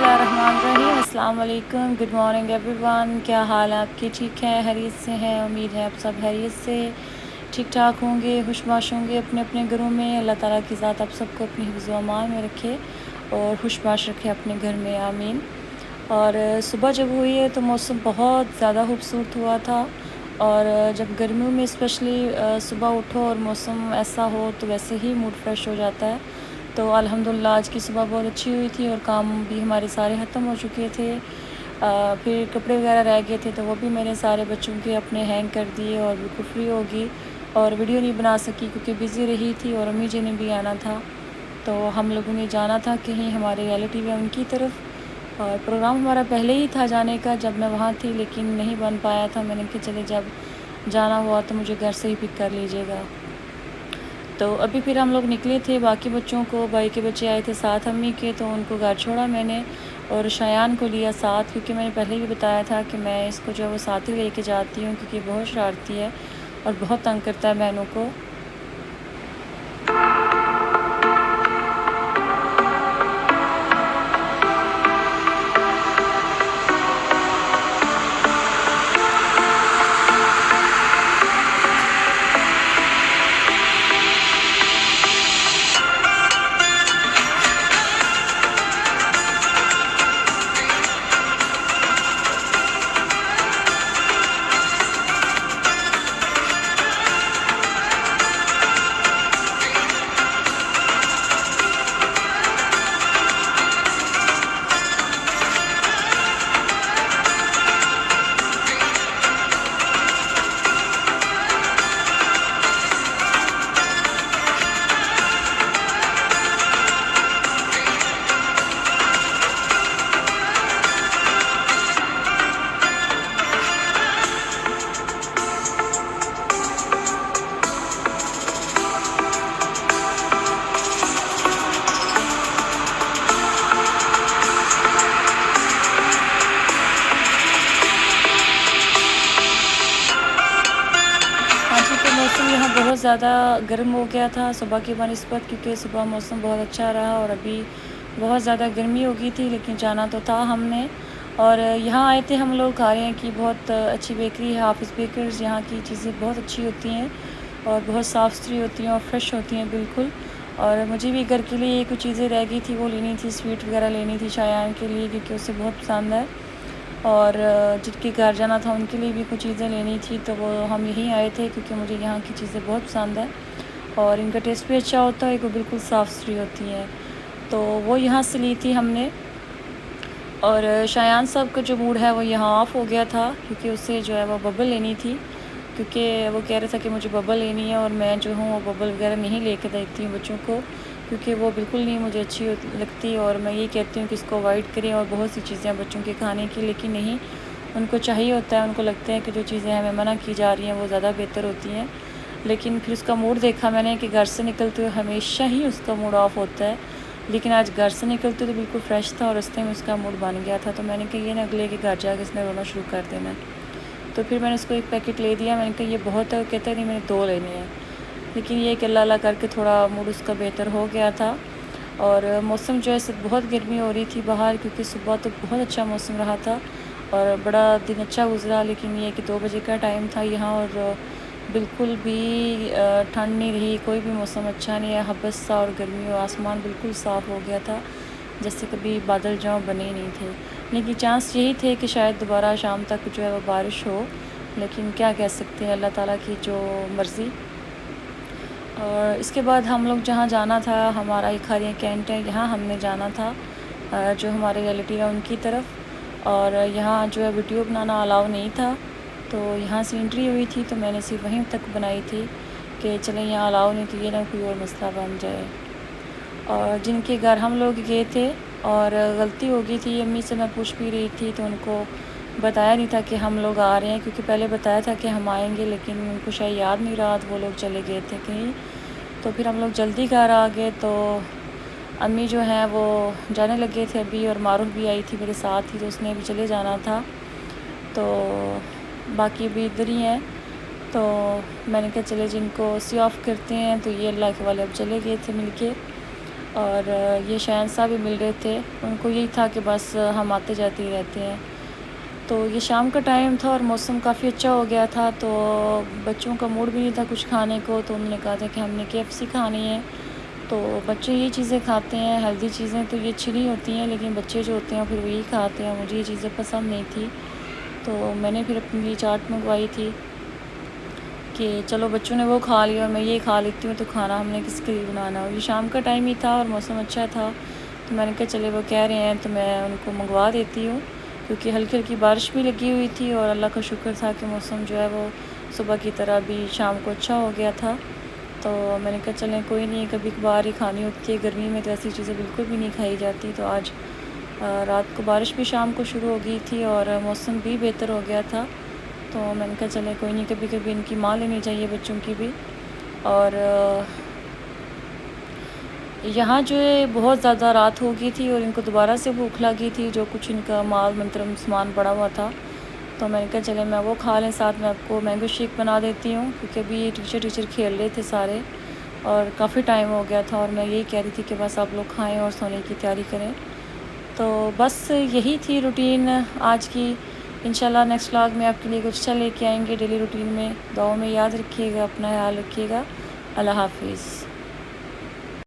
बिस्मिल्लाहिर्रहमानिर्रहीम। अस्सलाम वालेकुम, गुड मॉर्निंग एवरीवन। क्या हाल है आपके? ठीक है, खैरियत से हैं? उम्मीद है आप सब खैरियत से ठीक ठाक होंगे, खुशबाश होंगे अपने अपने घरों में। अल्लाह ताला की ज़ात आप सबको अपनी हिफ्ज़ व अमान में रखे और खुशबाश रखे अपने घर में, आमीन। और सुबह जब हुई है तो मौसम बहुत ज़्यादा खूबसूरत हुआ था। और जब गर्मियों में स्पेशली सुबह उठो और मौसम ऐसा हो तो वैसे ही मूड फ्रेश हो जाता है। तो अल्हम्दुलिल्लाह आज की सुबह बहुत अच्छी हुई थी और काम भी हमारे सारे ख़त्म हो चुके थे। फिर कपड़े वगैरह रह गए थे तो वो भी मैंने सारे बच्चों के अपने हैंग कर दिए और बिल्कुल फ्री होगी। और वीडियो नहीं बना सकी क्योंकि बिज़ी रही थी और अम्मी जी ने भी आना था, तो हम लोगों ने जाना था कहीं हमारे रिलेटिव है उनकी तरफ। और प्रोग्राम हमारा पहले ही था जाने का जब मैं वहाँ थी, लेकिन नहीं बन पाया था। मैंने कहा चले जब जाना हुआ तो मुझे घर से ही पिक कर लीजिएगा। तो अभी फिर हम लोग निकले थे, बाकी बच्चों को, भाई के बच्चे आए थे साथ अम्मी के, तो उनको घर छोड़ा मैंने और शायान को लिया साथ, क्योंकि मैंने पहले भी बताया था कि मैं इसको जो है वो साथ ही लेके जाती हूँ क्योंकि बहुत शरारती है और बहुत तंग करता है बहनों को। मौसम यहाँ बहुत ज़्यादा गर्म हो गया था सुबह की बनिस्बत, क्योंकि सुबह मौसम बहुत अच्छा रहा और अभी बहुत ज़्यादा गर्मी हो गई थी, लेकिन जाना तो था हमने। और यहाँ आए थे हम लोग, खा रहे हैं कि बहुत अच्छी बेकरी है हाफिज़ बेकर्स। यहाँ की चीज़ें बहुत अच्छी होती हैं और बहुत साफ़ सुथरी होती हैं और फ्रेश होती हैं बिल्कुल। और मुझे भी घर के लिए कुछ चीज़ें रह गई थी, वो लेनी थी, स्वीट वगैरह लेनी थी शायान के लिए क्योंकि उसे बहुत पसंद है। और जिनके घर जाना था उनके लिए भी कुछ चीज़ें लेनी थी, तो वो हम यहीं आए थे क्योंकि मुझे यहाँ की चीज़ें बहुत पसंद है और इनका टेस्ट भी अच्छा होता है, वो बिल्कुल साफ़ सुथरी होती हैं। तो वो यहाँ से ली थी हमने। और शायान साहब का जो मूड है वो यहाँ ऑफ़ हो गया था क्योंकि उसे जो है वो बबल लेनी थी, क्योंकि वो कह रहा था कि मुझे बबल लेनी है और मैं जो हूँ वो बबल वगैरह नहीं लेके देती हूँ बच्चों को, क्योंकि वो बिल्कुल नहीं मुझे अच्छी लगती और मैं ये कहती हूँ कि इसको अवॉइड करें। और बहुत सी चीज़ें हैं बच्चों के खाने की, लेकिन नहीं, उनको चाहिए होता है, उनको लगता है कि जो चीज़ें हमें मना की जा रही हैं वो ज़्यादा बेहतर होती हैं। लेकिन फिर उसका मूड देखा मैंने कि घर से निकलते हुए हमेशा ही उसका मूड ऑफ़ होता है, लेकिन आज घर से निकलते तो बिल्कुल फ्रेश था और रास्ते में उसका मूड बन गया था। तो मैंने कहा ये ना अगले के घर जाकर इसने रोना शुरू कर देना। तो फिर मैंने उसको एक पैकेट ले दिया। मैंने कहा ये बहुत है, कहता है नहीं मैंने 2 लेने हैं। लेकिन ये कि अल्लाह करके थोड़ा मूड उसका बेहतर हो गया था। और मौसम जो है सब बहुत गर्मी हो रही थी बाहर, क्योंकि सुबह तो बहुत अच्छा मौसम रहा था और बड़ा दिन अच्छा गुजरा। लेकिन ये कि 2 बजे का टाइम था यहाँ और बिल्कुल भी ठंड नहीं रही, कोई भी मौसम अच्छा नहीं है, हबस सा और गर्मी और आसमान बिल्कुल साफ़ हो गया था, जैसे कभी बादल जाओ बने ही नहीं थे। लेकिन चांस यही थे कि शायद दोबारा शाम तक जो है वो बारिश हो, लेकिन क्या कह सकते हैं, अल्लाह ताला की जो मर्ज़ी। और इसके बाद हम लोग जहाँ जाना था, हमारा एक खारिया कैंट है, यहाँ हमने जाना था जो हमारे रिलेटिव है उनकी तरफ। और यहाँ जो है वीडियो बनाना अलाउ नहीं था, तो यहाँ से एंट्री हुई थी तो मैंने सिर्फ वहीं तक बनाई थी कि चलें यहाँ अलाउ नहीं तो ये ना कोई और मसला बन जाए। और जिनके घर हम लोग गए थे और गलती हो गई थी, अम्मी से मैं पूछ भी रही थी तो उनको बताया नहीं था कि हम लोग आ रहे हैं, क्योंकि पहले बताया था कि हम आएंगे लेकिन उनको शायद याद नहीं रहा, तो वो लोग चले गए थे कहीं। तो फिर हम लोग जल्दी घर आ गए, तो अम्मी जो हैं वो जाने लगे थे अभी, और मारूफ भी आई थी मेरे साथ ही, तो उसने भी चले जाना था, तो बाकी भी इधर ही हैं। तो मैंने कहा चले जिनको सी ऑफ़ करते हैं, तो ये अल्लाह के वाले अब चले गए थे मिलके। اور یہ شہنشاہ بھی مل رہے تھے، ان کو یہی تھا کہ بس ہم آتے جاتے ہی رہتے ہیں۔ تو یہ شام کا ٹائم تھا اور موسم کافی اچھا ہو گیا تھا، تو بچوں کا موڈ بھی نہیں تھا کچھ کھانے کو، تو انہوں نے کہا تھا کہ ہم نے KFC کھانی ہے۔ تو بچے یہ چیزیں کھاتے ہیں، ہیلدی چیزیں تو یہ اچھی نہیں ہوتی ہیں، لیکن بچے جو ہوتے ہیں پھر وہی کھاتے ہیں۔ مجھے یہ چیزیں پسند نہیں تھی، تو میں نے پھر اپنے لیے چاٹ منگوائی تھی کہ چلو بچوں نے وہ کھا لیا اور میں یہ کھا لیتی ہوں، تو کھانا ہم نے کس کے لیے بنانا ہو۔ یہ شام کا ٹائم ہی تھا اور موسم اچھا تھا، تو میں نے کہا چلے وہ کہہ رہے ہیں تو میں ان کو منگوا دیتی ہوں، کیونکہ ہلکی ہلکی بارش بھی لگی ہوئی تھی اور اللہ کا شکر تھا کہ موسم جو ہے وہ صبح کی طرح بھی شام کو اچھا ہو گیا تھا۔ تو میں نے کہا چلیں کوئی نہیں، کبھی کبھار ہی کھانی ہوتی ہے، گرمی میں تو ایسی چیزیں بالکل بھی نہیں کھائی جاتی۔ تو آج رات کو بارش بھی شام کو شروع ہو گئی تھی اور موسم بھی بہتر ہو گیا تھا، تو میں نے کہا چلیں کوئی نہیں، کبھی کبھی ان کی ماں لینی چاہیے بچوں کی بھی۔ اور یہاں جو ہے بہت زیادہ رات ہو گئی تھی اور ان کو دوبارہ سے بھوک لگی تھی، جو کچھ ان کا مال منترم سامان پڑا ہوا تھا، تو میں نے کہا چلے میں وہ کھا لیں، ساتھ میں آپ کو مینگو شیک بنا دیتی ہوں، کیونکہ ابھی یہ ٹیچر کھیل رہے تھے سارے اور کافی ٹائم ہو گیا تھا، اور میں یہی کہہ رہی تھی کہ بس آپ لوگ کھائیں اور سونے کی تیاری کریں۔ تو بس یہی تھی روٹین آج کی۔ انشاءاللہ نیکسٹ ولاگ میں آپ کے لیے کچھ اچھا لے کے آئیں گے ڈیلی روٹین میں۔ دعاؤں میں یاد رکھیے گا، اپنا خیال رکھیے گا۔ اللہ حافظ۔